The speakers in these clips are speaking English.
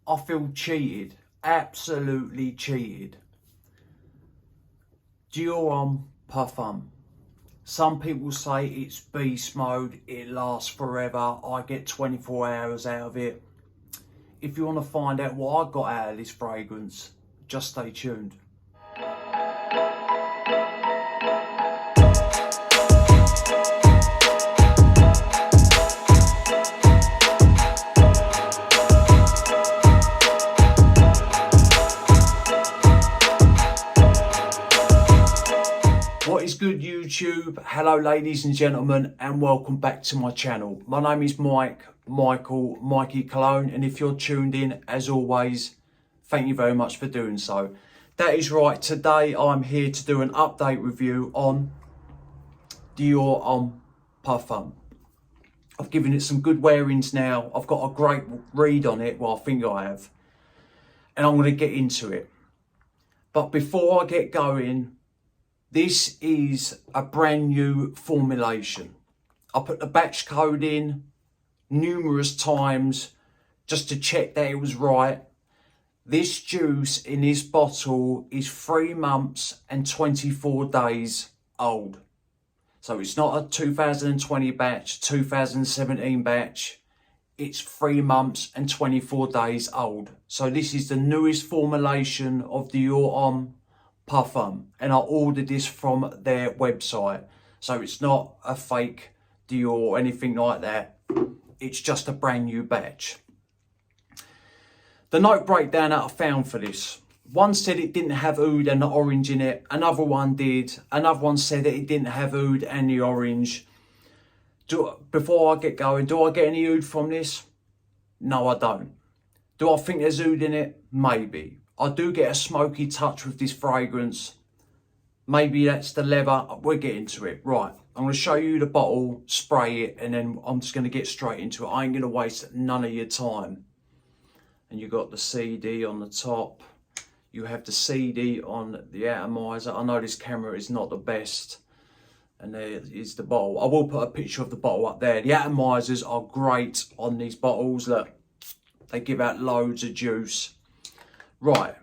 I feel cheated, absolutely cheated. Dior homme, parfum. Some people say it's beast mode, it lasts forever, I get 24 hours out of it. If you want to find out what I got out of this fragrance, just stay tuned. What is good, YouTube? Hello ladies and gentlemen, and welcome back to my channel. My name is Mikey Cologne, and if you're tuned in, as always, thank you very much for doing so. That is right, today I'm here to do an update review on Dior homme parfum. I've given it some good wearings now. I've got a great read on it, well I think I have, and I'm going to get into it. But before I get going, this is a brand new formulation. I put the batch code in numerous times just to check that it was right. This juice in this bottle is 3 months and 24 days old. So it's not a 2020 batch, 2017 batch. It's 3 months and 24 days old. So this is the newest formulation of Dior homme parfum, and I ordered this from their website, so it's not a fake Dior or anything like that. It's just a brand new batch. The note breakdown that I found for this, one said it didn't have oud and the orange in it, another one did, another one said that it didn't have oud and the orange. Before I get going, do I get any oud from this? No, I don't. Do I think there's oud in it? Maybe. I do get a smoky touch with this fragrance. Maybe that's the leather. We'll get into it. Right, I'm going to show you the bottle, spray it, and then I'm just going to get straight into it. I ain't going to waste none of your time. And you've got the CD on the top. You have the CD on the atomizer. I know this camera is not the best. And there is the bottle. I will put a picture of the bottle up there. The atomizers are great on these bottles. Look, they give out loads of juice. Right,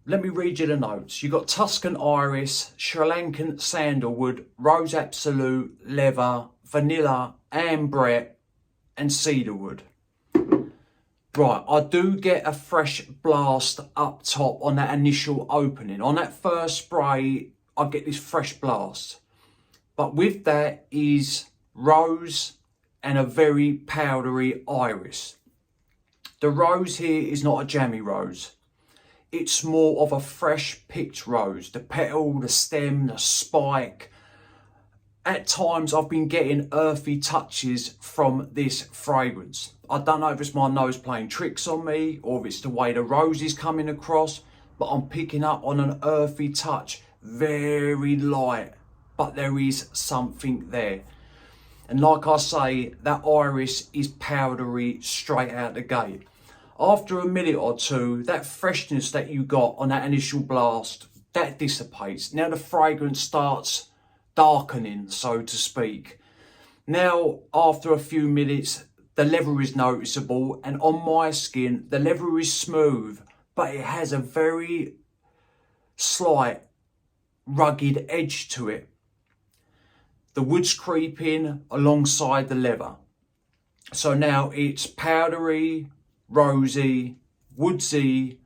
let me read you the notes. You've got Tuscan iris, Sri Lankan sandalwood, rose absolute, leather, vanilla, ambre, and cedarwood. Right, I do get a fresh blast up top on that initial opening. On that first spray, I get this fresh blast. But with that is rose and a very powdery iris. The rose here is not a jammy rose. It's more of a fresh picked rose. The petal, the stem, the spike. At times I've been getting earthy touches from this fragrance. I don't know if it's my nose playing tricks on me or if it's the way the rose is coming across, but I'm picking up on an earthy touch. Very light, but there is something there. And like I say, that iris is powdery straight out the gate. After a minute or two, that freshness that you got on that initial blast, that dissipates. Now the fragrance starts darkening, so to speak. Now, after a few minutes, the leather is noticeable, and on my skin, the leather is smooth, but it has a very slight, rugged edge to it. The wood's creeping alongside the leather. So now it's powdery, rosy, woodsy,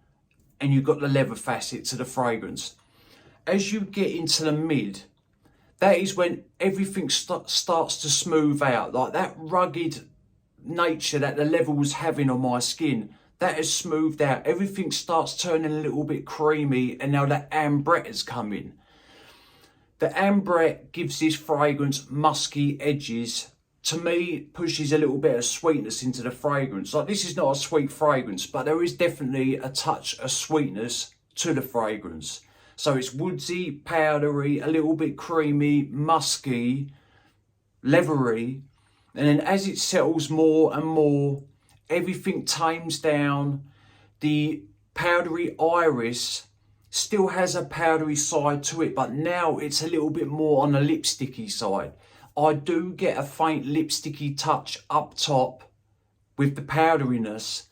and you've got the leather facet to the fragrance. As you get into the mid, that is when everything starts to smooth out. Like that rugged nature that the leather was having on my skin, that has smoothed out. Everything starts turning a little bit creamy, and now that ambre has come in. The ambre gives this fragrance musky edges. To me, it pushes a little bit of sweetness into the fragrance. Like, this is not a sweet fragrance, but there is definitely a touch of sweetness to the fragrance. So it's woodsy, powdery, a little bit creamy, musky, leathery. And then as it settles more and more, everything tames down. The powdery iris still has a powdery side to it, but now it's a little bit more on the lipsticky side. I do get a faint lipsticky touch up top with the powderiness,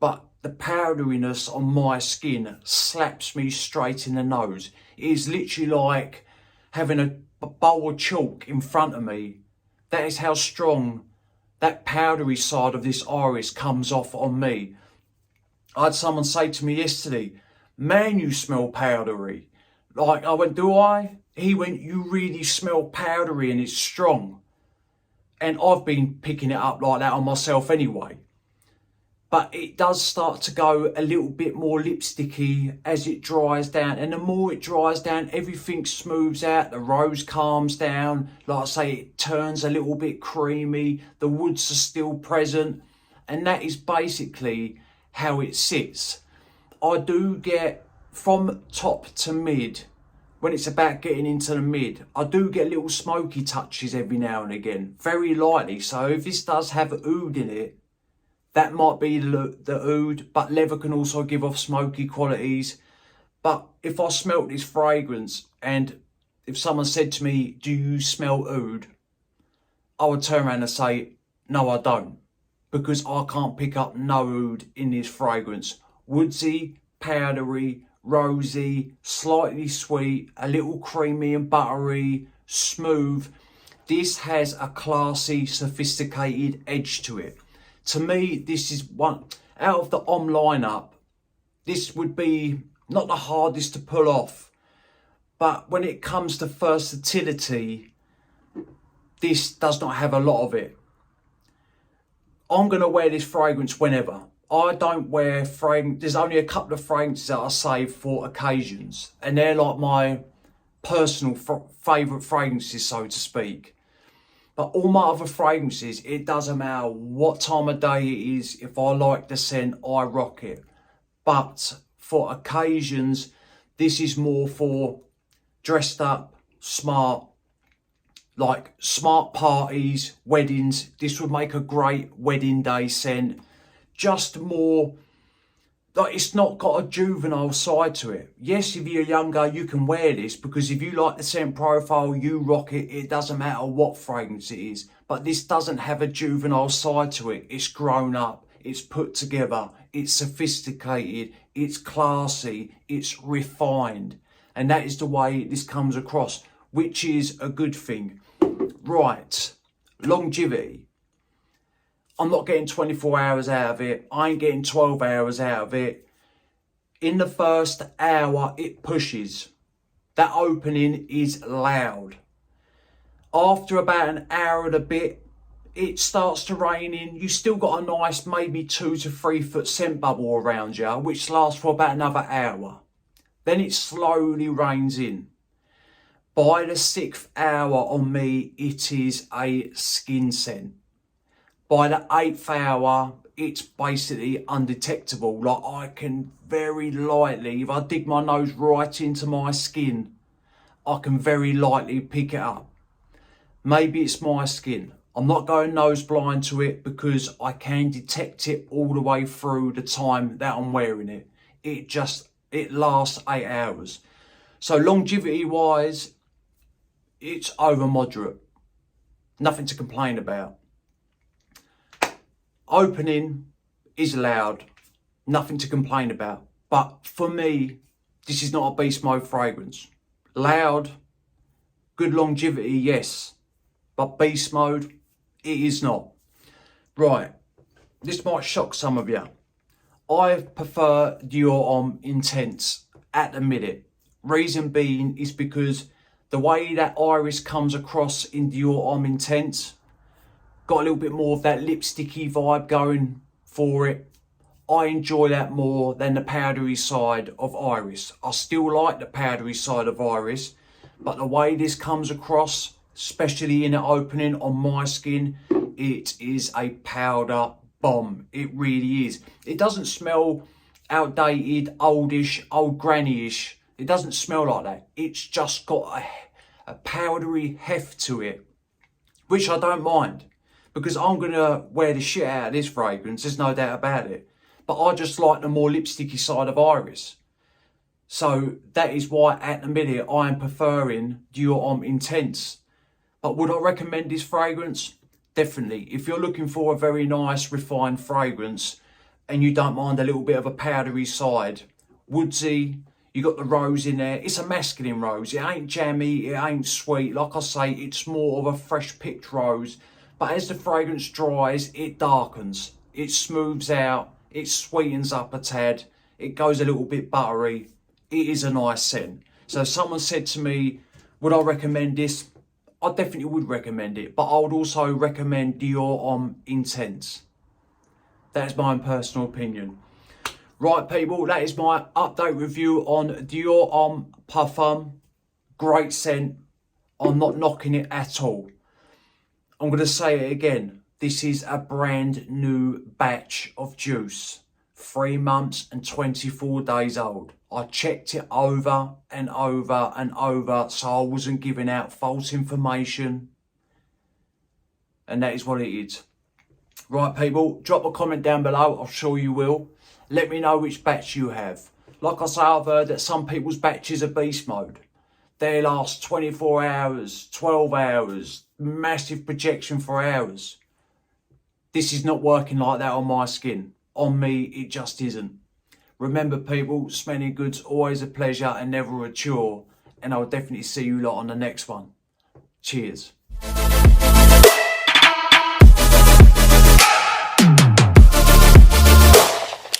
but the powderiness on my skin slaps me straight in the nose. It is literally like having a bowl of chalk in front of me. That is how strong that powdery side of this iris comes off on me. I had someone say to me yesterday, man, you smell powdery. Like, I went, do I? He went, you really smell powdery and it's strong. And I've been picking it up like that on myself anyway. But it does start to go a little bit more lipsticky as it dries down. And the more it dries down, everything smooths out. The rose calms down. Like I say, it turns a little bit creamy. The woods are still present. And that is basically how it sits. I do get from top to mid, when it's about getting into the mid, I do get little smoky touches every now and again. Very lightly. So if this does have oud in it, that might be the oud, but leather can also give off smoky qualities. But if I smelt this fragrance and if someone said to me, do you smell oud? I would turn around and say, no, I don't. Because I can't pick up no oud in this fragrance. Woodsy, powdery, rosy, slightly sweet, a little creamy and buttery, smooth. This has a classy, sophisticated edge to it. To me, this is one, out of the homme lineup, this would be not the hardest to pull off. But when it comes to versatility, this does not have a lot of it. I'm going to wear this fragrance whenever. I don't wear fragrance. There's only a couple of fragrances that I save for occasions. And they're like my personal favourite fragrances, so to speak. But all my other fragrances, it doesn't matter what time of day it is. If I like the scent, I rock it. But for occasions, this is more for dressed up, smart, like smart parties, weddings. This would make a great wedding day scent. Just more, like, it's not got a juvenile side to it. Yes, if you're younger, you can wear this because if you like the scent profile, you rock it. It doesn't matter what fragrance it is. But this doesn't have a juvenile side to it. It's grown up. It's put together. It's sophisticated. It's classy. It's refined. And that is the way this comes across, which is a good thing. Right. Longevity. I'm not getting 24 hours out of it. I ain't getting 12 hours out of it. In the first hour, it pushes. That opening is loud. After about an hour and a bit, it starts to rain in. You still got a nice maybe 2 to 3 foot scent bubble around you, which lasts for about another hour. Then it slowly rains in. By the 6th hour on me, it is a skin scent. By the 8th hour, it's basically undetectable. Like, I can very lightly, if I dig my nose right into my skin, I can very lightly pick it up. Maybe it's my skin. I'm not going nose blind to it because I can detect it all the way through the time that I'm wearing it. It lasts 8 hours. So longevity wise, it's over moderate. Nothing to complain about. Opening is loud, nothing to complain about. But for me, this is not a beast mode fragrance. Loud, good longevity, yes. But beast mode, it is not. Right, this might shock some of you. I prefer Dior Homme Intense at the minute. Reason being is because the way that iris comes across in Dior Homme Intense, got a little bit more of that lipsticky vibe going for it. I enjoy that more than the powdery side of iris. I still like the powdery side of iris, but the way this comes across, especially in the opening on my skin, it is a powder bomb. It really is. It doesn't smell outdated, oldish, old granny-ish. It doesn't smell like that. It's just got a powdery heft to it, which I don't mind. Because I'm going to wear the shit out of this fragrance, there's no doubt about it. But I just like the more lipsticky side of iris. So that is why at the minute I am preferring Dior Homme Intense. But would I recommend this fragrance? Definitely. If you're looking for a very nice, refined fragrance and you don't mind a little bit of a powdery side. Woodsy, you got the rose in there. It's a masculine rose. It ain't jammy, it ain't sweet. Like I say, it's more of a fresh picked rose. But as the fragrance dries, it darkens. It smooths out. It sweetens up a tad. It goes a little bit buttery. It is a nice scent. So if someone said to me, would I recommend this? I definitely would recommend it. But I would also recommend Dior Homme Intense. That's my own personal opinion. Right, people, that is my update review on Dior Homme Parfum. Great scent. I'm not knocking it at all. I'm going to say it again. This is a brand new batch of juice. 3 months and 24 days old. I checked it over and over and over, so I wasn't giving out false information. And that is what it is. Right, people, drop a comment down below. I'm sure you will. Let me know which batch you have. Like I say, I've heard that some people's batches are beast mode. They last 24 hours, 12 hours, massive projection for hours. This is not working like that on my skin. On me, it just isn't. Remember, people, smelling good's always a pleasure and never a chore. And I'll definitely see you lot on the next one. Cheers.